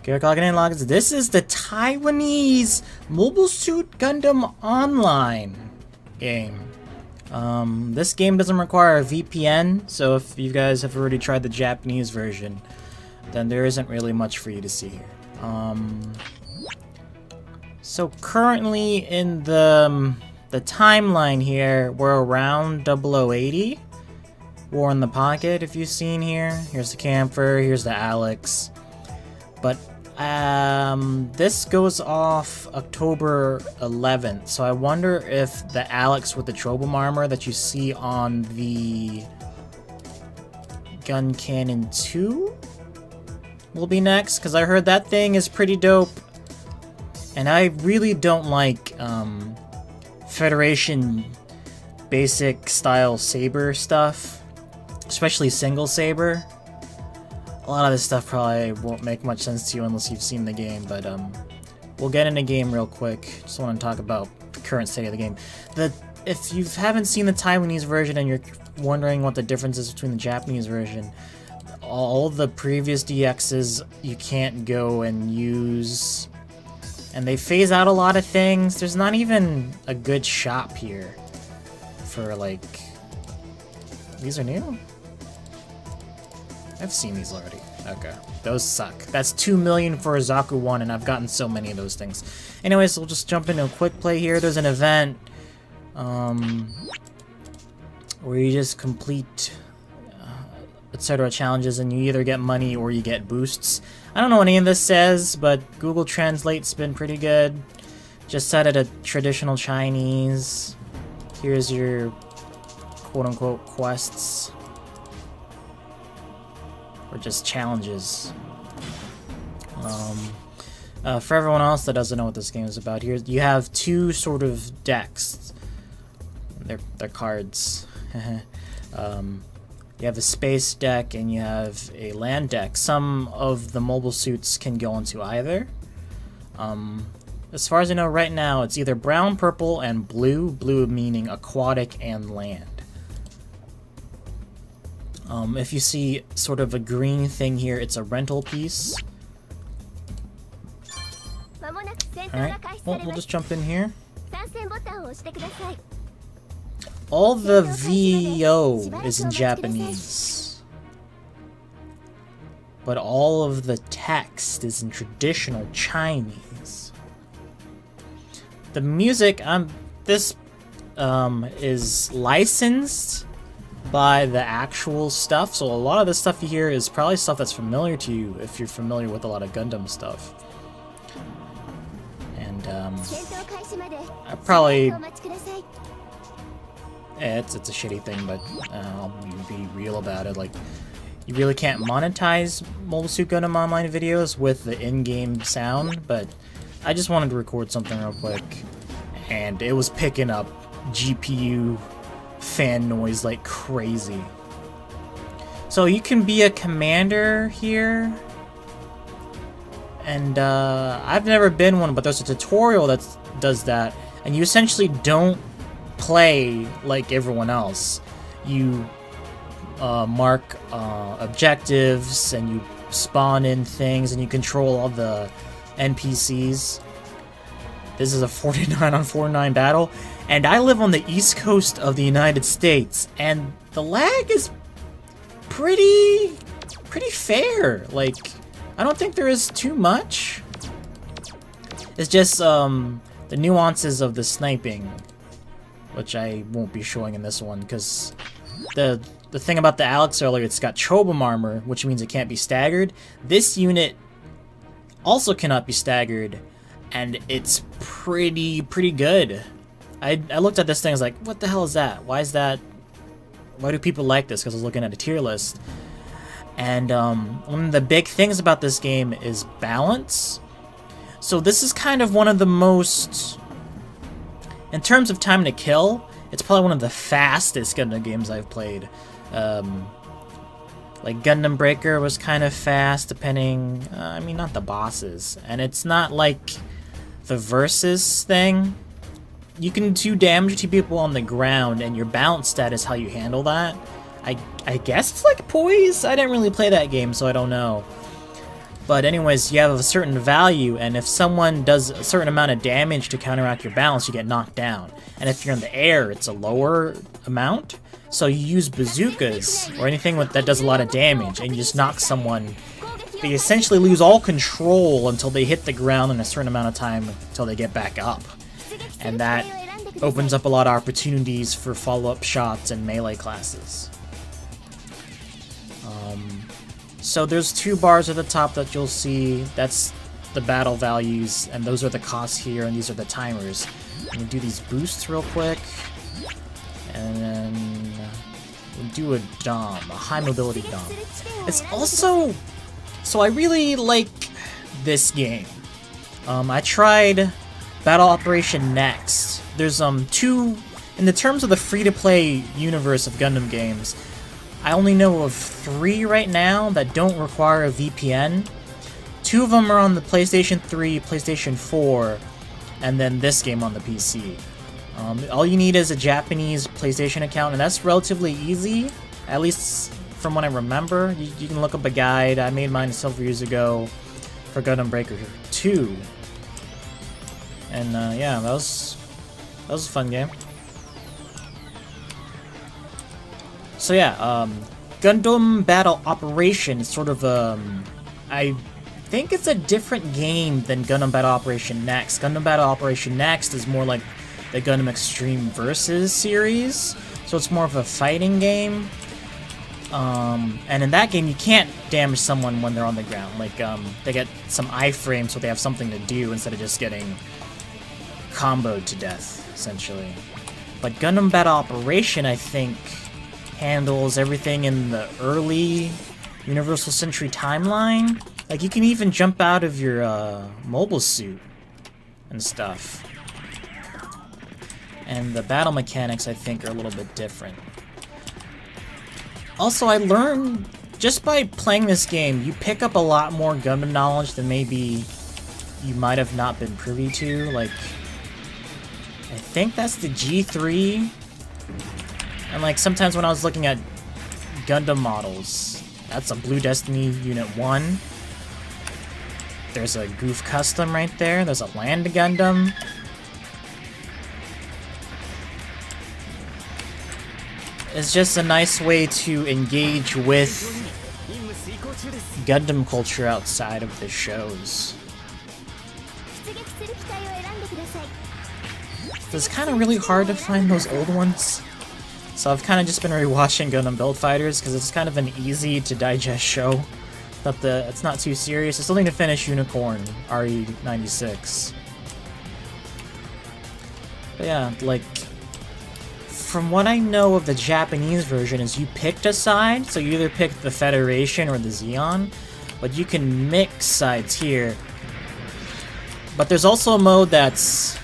Ghirock logging in, logs. This is the Taiwanese Mobile Suit Gundam Online game. This game doesn't require a VPN, so if you guys have already tried the Japanese version, then there isn't really much for you to see here. So currently in the timeline here, we're around 0080. War in the Pocket, if you've seen here. Here's the camper, here's the Alex. But this goes off October 11th, so I wonder if the Alex with the Trobum armor that you see on the Gun Cannon 2 will be next, because I heard that thing is pretty dope. And I really don't like Federation basic style saber stuff, especially single saber. A lot of this stuff probably won't make much sense to you unless you've seen the game, but we'll get in the game real quick. Just want to talk about the current state of the game. If you haven't seen the Taiwanese version and you're wondering what the difference is between the Japanese version, all the previous DXs you can't go and use, and they phase out a lot of things. There's not even a good shop here for, like... These are new? I've seen these already. Okay. Those suck. That's 2 million for a Zaku 1, and I've gotten so many of those things. Anyways, we'll just jump into a quick play here. There's an event where you just complete etc. challenges, and you either get money or you get boosts. I don't know what any of this says, but Google Translate's been pretty good. Just set it at traditional Chinese. Here's your quote-unquote quests. Or just challenges. For everyone else that doesn't know what this game is about, here you have two sort of decks. They're cards. You have a space deck and you have a land deck. Some of the mobile suits can go into either. As far as I know right now, it's either brown, purple, and blue. Blue meaning aquatic and land. If you see sort of a green thing here, it's a rental piece. Alright, well, we'll just jump in here. All the VO is in Japanese, but all of the text is in traditional Chinese. The music, this is licensed by the actual stuff, so a lot of the stuff you hear is probably stuff that's familiar to you if you're familiar with a lot of Gundam stuff. And I probably... it's a shitty thing, but I'll be real about it. Like, you really can't monetize Mobile Suit Gundam Online videos with the in-game sound, but I just wanted to record something real quick, and it was picking up GPU fan noise like crazy. So you can be a commander here, and I've never been one, but there's a tutorial that does that, and you essentially don't play like everyone else. You mark objectives, and you spawn in things, and you control all the NPCs. This is a 49-on-49 battle, and I live on the east coast of the United States, and the lag is pretty fair. Like, I don't think there is too much. It's just the nuances of the sniping, which I won't be showing in this one, because the thing about the Alex earlier, it's got Trobum armor, which means it can't be staggered. This unit also cannot be staggered, and it's pretty good. I looked at this thing, I was like, what the hell is that? Why do people like this? Because I was looking at a tier list. And one of the big things about this game is balance. So this is kind of one of the most... In terms of time to kill, it's probably one of the fastest Gundam games I've played. Like Gundam Breaker was kind of fast, depending... I mean, not the bosses. And it's not like the Versus thing. You can do damage to people on the ground, and your balance stat is how you handle that. I guess it's like Poise? I didn't really play that game, so I don't know. But anyways, you have a certain value, and if someone does a certain amount of damage to counteract your balance, you get knocked down. And if you're in the air, it's a lower amount. So you use bazookas, or anything that does a lot of damage, and you just knock someone. They essentially lose all control until they hit the ground in a certain amount of time until they get back up. And that opens up a lot of opportunities for follow-up shots and melee classes. So there's 2 bars at the top that you'll see. That's the battle values, and those are the costs here, and these are the timers. I'm gonna do these boosts real quick, and then we'll do a dom, a high mobility dom. It's also, so I really like this game. I tried Battle Operation Next. There's 2, in the terms of the free-to-play universe of Gundam games, I only know of 3 right now that don't require a VPN. 2 of them are on the PlayStation 3, PlayStation 4, and then this game on the PC. All you need is a Japanese PlayStation account, and that's relatively easy, at least from what I remember. You can look up a guide. I made mine several years ago for Gundam Breaker 2. And yeah, that was a fun game. So yeah, Gundam Battle Operation is sort of I think it's a different game than Gundam Battle Operation Next. Gundam Battle Operation Next is more like the Gundam Extreme Versus series, so it's more of a fighting game. And in that game, you can't damage someone when they're on the ground. Like, they get some iframes, so they have something to do instead of just getting comboed to death, essentially. But Gundam Battle Operation, I think, handles everything in the early Universal Century timeline. Like, you can even jump out of your mobile suit and stuff. And the battle mechanics, I think, are a little bit different. Also, I learned, just by playing this game, you pick up a lot more Gundam knowledge than maybe you might have not been privy to. Like, I think that's the G3. And like, sometimes when I was looking at Gundam models, that's a Blue Destiny Unit 1. There's a Goof Custom right there. There's a Land Gundam. It's just a nice way to engage with Gundam culture outside of the shows. It's kind of really hard to find those old ones. So I've kind of just been rewatching Gundam Build Fighters because it's kind of an easy to digest show. It's not too serious. It's only to finish Unicorn RE96. But yeah, like, from what I know of the Japanese version is you picked a side, so you either picked the Federation or the Zeon, but you can mix sides here. But there's also a mode that's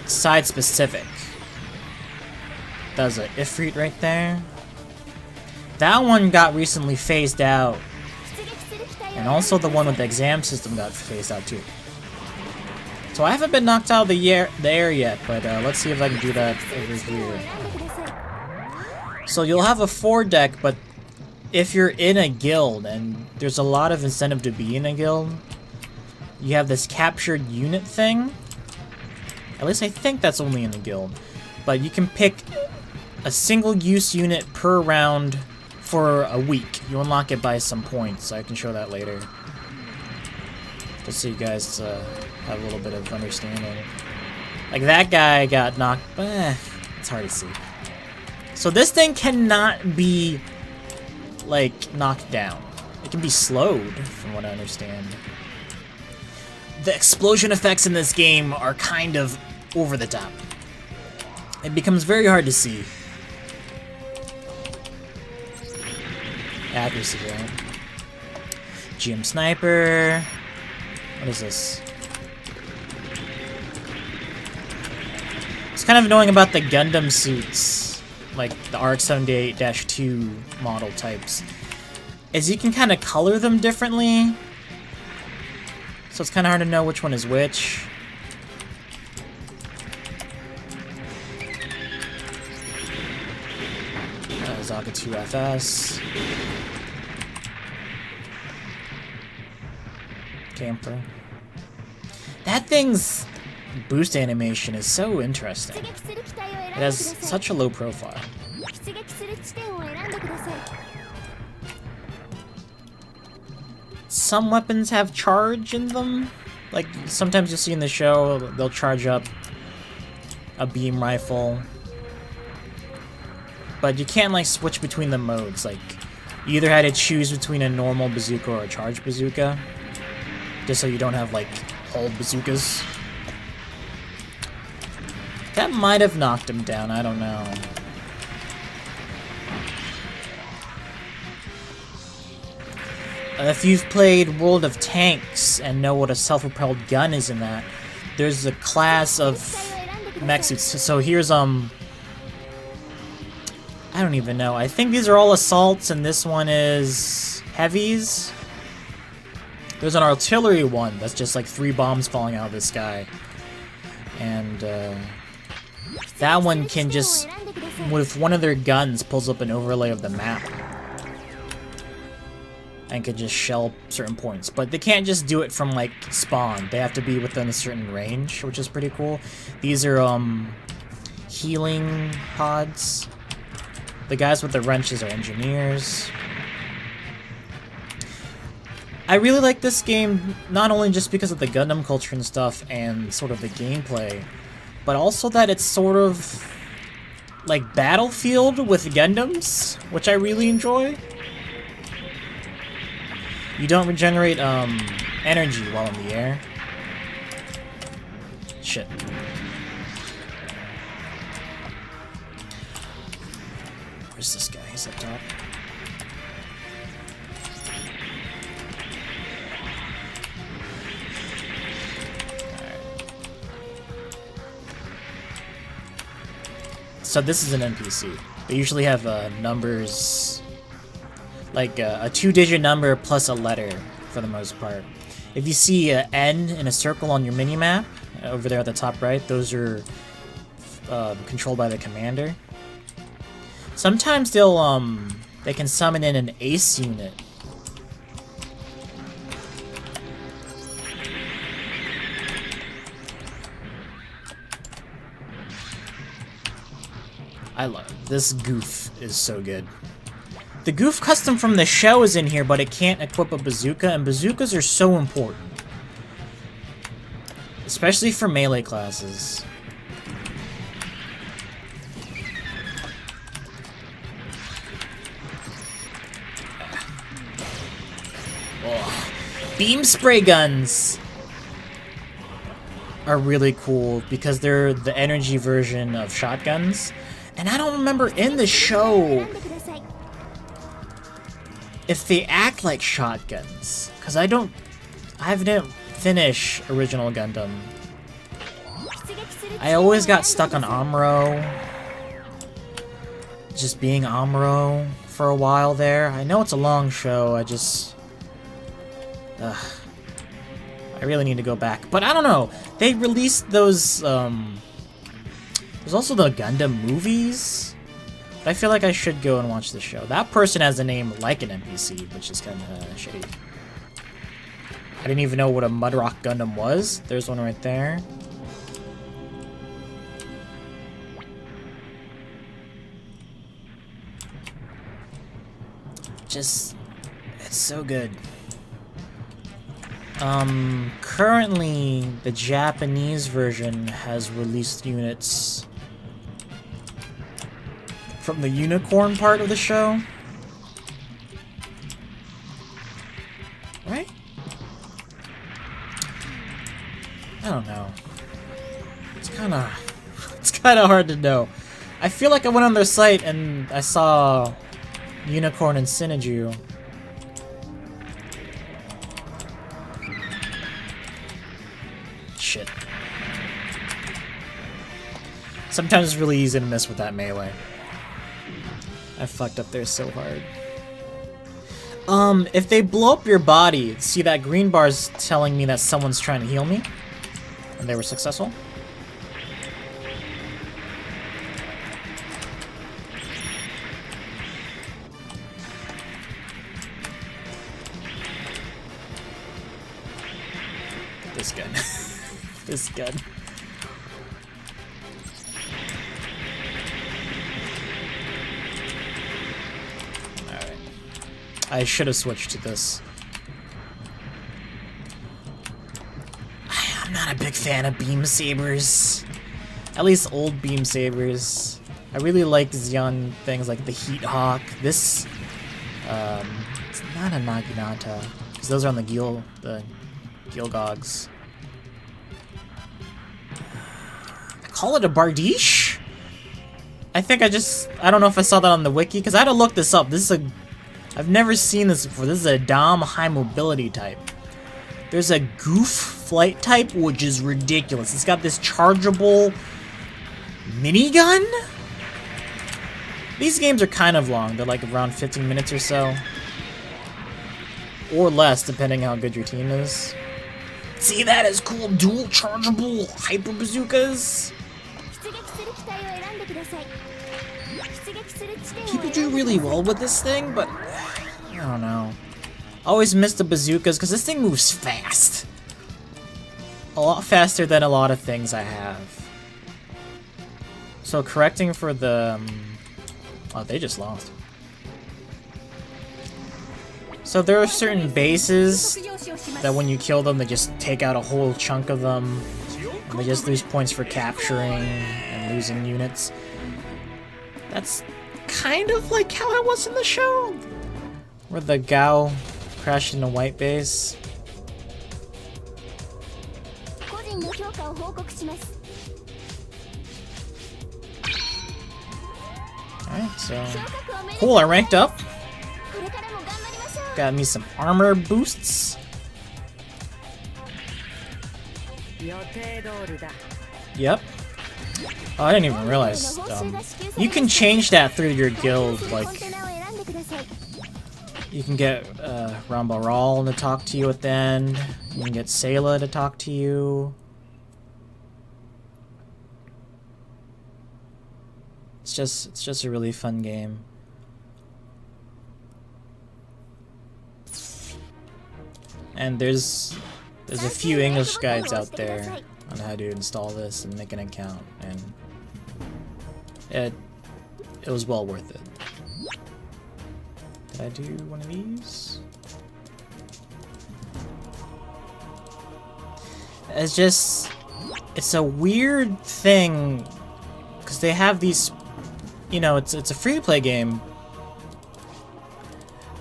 side specific. There's a Ifrit right there. That one got recently phased out. And also the one with the exam system got phased out too. So I haven't been knocked out of the air yet, but let's see if I can do that over here. So you'll have a 4-deck, but if you're in a guild, and there's a lot of incentive to be in a guild, you have this captured unit thing. At least I think that's only in the guild. But you can pick a single-use unit per round for a week. You unlock it by some points, so I can show that later. Just so you guys have a little bit of understanding. Like, that guy got knocked... it's hard to see. So this thing cannot be, like, knocked down. It can be slowed, from what I understand. The explosion effects in this game are kind of over the top. It becomes very hard to see. Accuracy, right? GM Sniper. What is this? It's kind of annoying about the Gundam suits, like the RX-78-2 model types, is you can kind of color them differently. So it's kind of hard to know which one is which. Zaka 2FS. camper. That thing's boost animation is so interesting. It has such a low profile. Some weapons have charge in them. Like, sometimes you'll see in the show, they'll charge up a beam rifle. But you can't, like, switch between the modes. Like, you either had to choose between a normal bazooka or a charged bazooka. Just so you don't have, like, old bazookas. That might have knocked him down, I don't know. If you've played World of Tanks and know what a self-propelled gun is in that, there's a class of mech suits. So here's, I don't even know. I think these are all assaults and this one is heavies. There's an artillery one that's just like 3 bombs falling out of the sky. And, that one can just, with one of their guns, pulls up an overlay of the map. And can just shell certain points. But they can't just do it from, like, spawn. They have to be within a certain range, which is pretty cool. These are, healing pods. The guys with the wrenches are engineers. I really like this game, not only just because of the Gundam culture and stuff, and sort of the gameplay, but also that it's sort of like Battlefield with Gundams, which I really enjoy. You don't regenerate energy while in the air. Shit. Where's this guy? He's up top. So this is an NPC. They usually have numbers, like a 2-digit number plus a letter for the most part. If you see an N in a circle on your minimap, over there at the top right, those are controlled by the commander. Sometimes they can summon in an ace unit. I love it. This goof is so good. The goof custom from the show is in here, but it can't equip a bazooka, and bazookas are so important. Especially for melee classes. Oh. Beam spray guns are really cool because they're the energy version of shotguns. And I don't remember in the show if they act like shotguns, because I didn't finish original Gundam. I always got stuck on Amuro, just being Amuro for a while there. I know it's a long show, I really need to go back, but I don't know. They released those, there's also the Gundam movies, but I feel like I should go and watch the show. That person has a name like an NPC, which is kind of shitty. I didn't even know what a Mudrock Gundam was. There's one right there. Just, it's so good. Currently, the Japanese version has released units from the unicorn part of the show. Right? I don't know. It's kind of hard to know. I feel like I went on their site and I saw Unicorn and Siniju. Shit. Sometimes it's really easy to miss with that melee. I fucked up there so hard. If they blow up your body, see that green bar's telling me that someone's trying to heal me? And they were successful? this gun. This gun. Alright. I should have switched to this. I'm not a big fan of beam sabers. At least old beam sabers. I really like Xeon things like the Heat Hawk. This, it's not a Naginata, because those are on the Gilgogs. I call it a Bardiche? I don't know if I saw that on the wiki, because I had to look this up. I've never seen this before. This is a Dom high mobility type. There's a Goof flight type, which is ridiculous. It's got this chargeable minigun? These games are kind of long. They're like around 15 minutes or so. Or less, depending how good your team is. See, that is cool. Dual chargeable hyper bazookas. People do really well with this thing, but I don't know. I always miss the bazookas because this thing moves fast. A lot faster than a lot of things I have. So correcting for the... oh, they just lost. So there are certain bases that when you kill them, they just take out a whole chunk of them. And they just lose points for capturing and losing units. That's kind of like how it was in the show. Where the Gao crashed in a white base. Alright, so... cool, I ranked up. Got me some armor boosts. Yep. Oh, I didn't even realize. You can change that through your guild, like... you can get Rambaral to talk to you at the end. You can get Sayla to talk to you. It's just a really fun game. And there's a few English guides out there on how to install this and make an account, and it was well worth it. Did I do one of these? It's a weird thing because they have these, you know, it's a free-to-play game.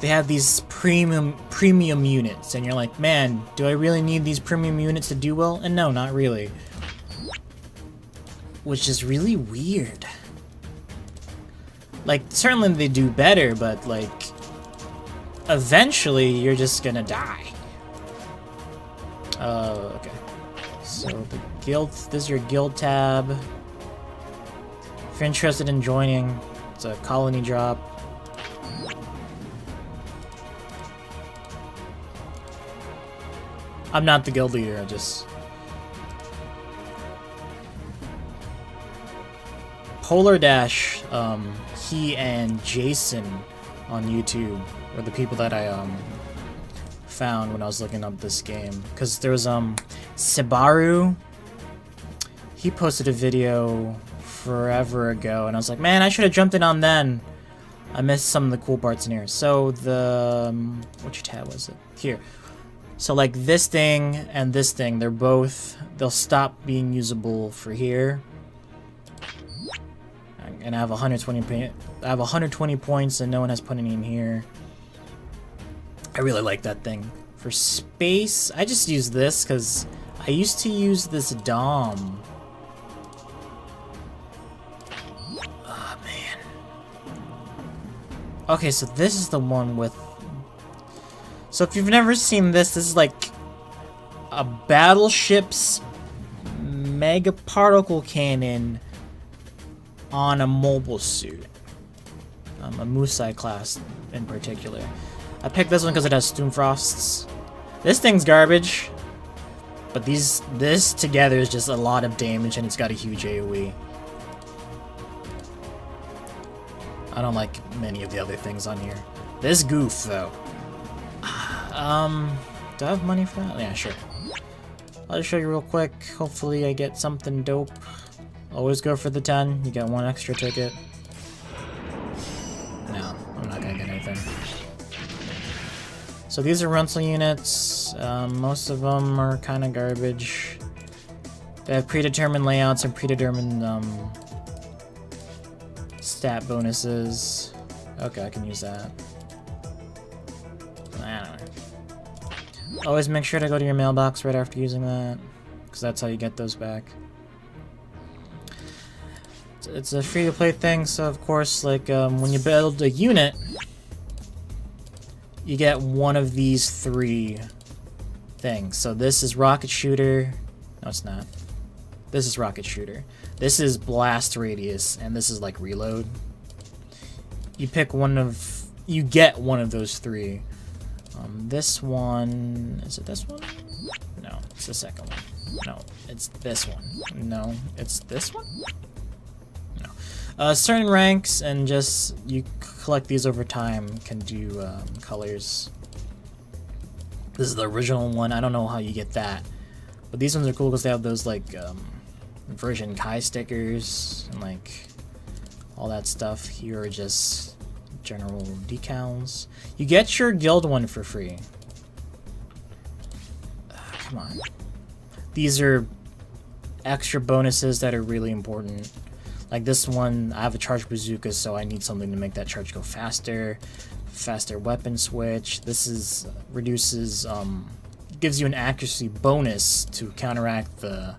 They have these premium units, and you're like, man, do I really need these premium units to do well? And no, not really. Which is really weird. Like, certainly they do better, but like, eventually you're just gonna die. Okay. So the guild, this is your guild tab. If you're interested in joining, it's a colony drop. I'm not the guild leader, I just... Polar Dash, he and Jason on YouTube were the people that I found when I was looking up this game. Because there was Sibaru, he posted a video forever ago, and I was like, man, I should have jumped in on then. I missed some of the cool parts in here. So the... which tab was it? Here. So like this thing and this thing, they'll stop being usable for here. And I have 120 points and no one has put any in here. I really like that thing. For space, I just use this because I used to use this Dom. Oh man. Okay, so this is the one with... So if you've never seen this, this is like a battleship's mega particle cannon on a mobile suit. A Musai class in particular. I picked this one because it has Sturmfrosts. This thing's garbage, but this together is just a lot of damage, and it's got a huge AoE. I don't like many of the other things on here. This goof though. Do I have money for that? Yeah, sure. I'll just show you real quick. Hopefully I get something dope. Always go for the 10. You get 1 extra ticket. No, I'm not gonna get anything. So these are rental units. Most of them are kind of garbage. They have predetermined layouts and predetermined stat bonuses. Okay, I can use that. I don't know. Always make sure to go to your mailbox right after using that, because that's how you get those back. It's a free-to-play thing, so of course, like, when you build a unit, you get one of these 3 things. So this is rocket shooter. No, it's not. This is rocket shooter. This is blast radius, and this is like reload. You pick one of... You get one of those 3. This one... Is it this one? No, it's the second one. No, it's this one. No, it's this one? No. Certain ranks, and just... You collect these over time, can do colors. This is the original one. I don't know how you get that. But these ones are cool because they have those, like, version Kai stickers and, like, all that stuff. Here are just general decals. You get your guild one for free. Come on. These are extra bonuses that are really important. Like this one, I have a charge bazooka, so I need something to make that charge go faster. Faster weapon switch. This is reduces, gives you an accuracy bonus to counteract the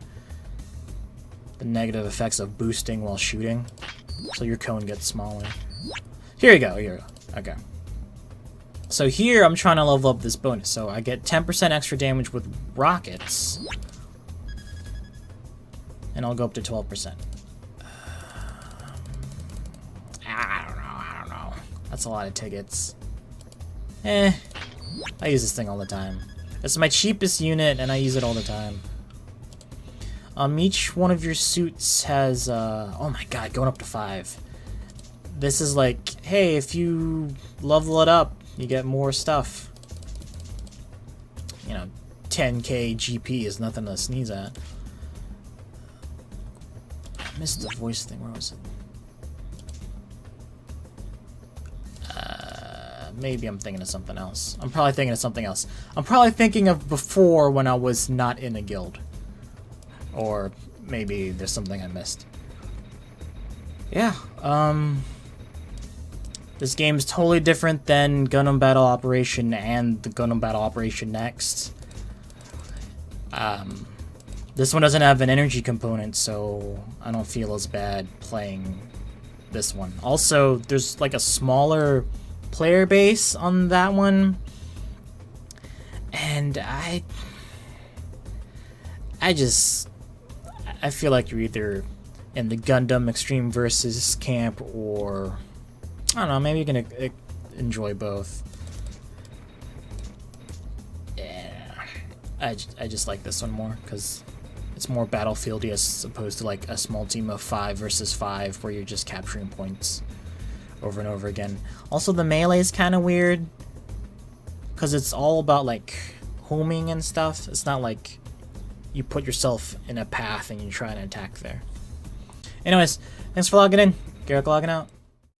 negative effects of boosting while shooting. So your cone gets smaller. Here you go, here you go. Okay. So here I'm trying to level up this bonus. So I get 10% extra damage with rockets. And I'll go up to 12%. I don't know. That's a lot of tickets. I use this thing all the time. It's my cheapest unit, and I use it all the time. Each one of your suits has, oh my god, going up to 5. This is like, hey, if you level it up, you get more stuff. You know, 10k GP is nothing to sneeze at. I missed the voice thing, where was it? Maybe I'm thinking of something else. I'm probably thinking of something else. I'm probably thinking of before when I was not in a guild. Or maybe there's something I missed. Yeah, this game's totally different than Gundam Battle Operation and the Gundam Battle Operation Next. This one doesn't have an energy component, so I don't feel as bad playing this one. Also, there's like a smaller player base on that one, and I feel like you're either in the Gundam Extreme Versus camp, or I don't know, maybe you can enjoy both. Yeah, I just like this one more because it's more battlefieldy as opposed to like a small team of 5 versus 5 where you're just capturing points over and over again. Also, the melee is kind of weird because it's all about like homing and stuff. It's not like you put yourself in a path and you try and attack there. Anyways, thanks for logging in. Ghirock logging out.